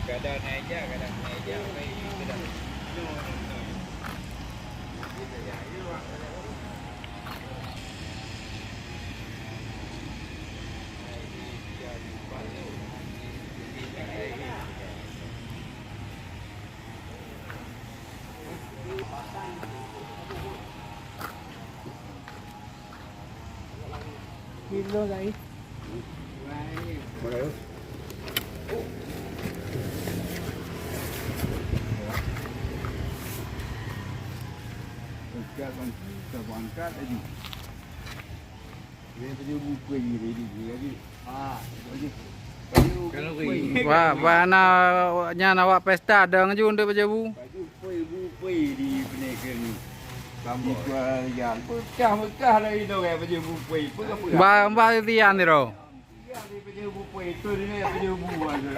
Kadang naik je, kadang naik je. Kadang kilo guys. boleh. Kita angkat lagi. Dia punya buku ni lagi. Wah na nya awak pesta ada ngaju untuk bajabu. Baju pui di penegel ni. Kamu jual yang pecah lah itu kayak baju pui. Ba tian ni ro. Ya di baju pui tu ni baju buah tu.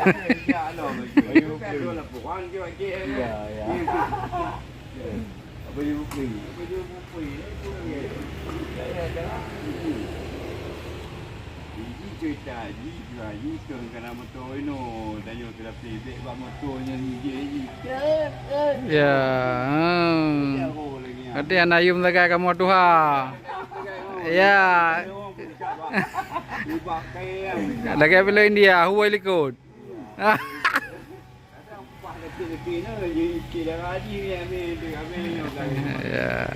Ya lo baju pui lah bukan ke lagi. Ya. Baju pui itu dia. Cerita ni kan kena motor ini, tanya kena pebek bab motornya ni je. Ya. Ada yang ayum lagi kamu tuha. Ya. Lagi bila India, huai likut. Ya.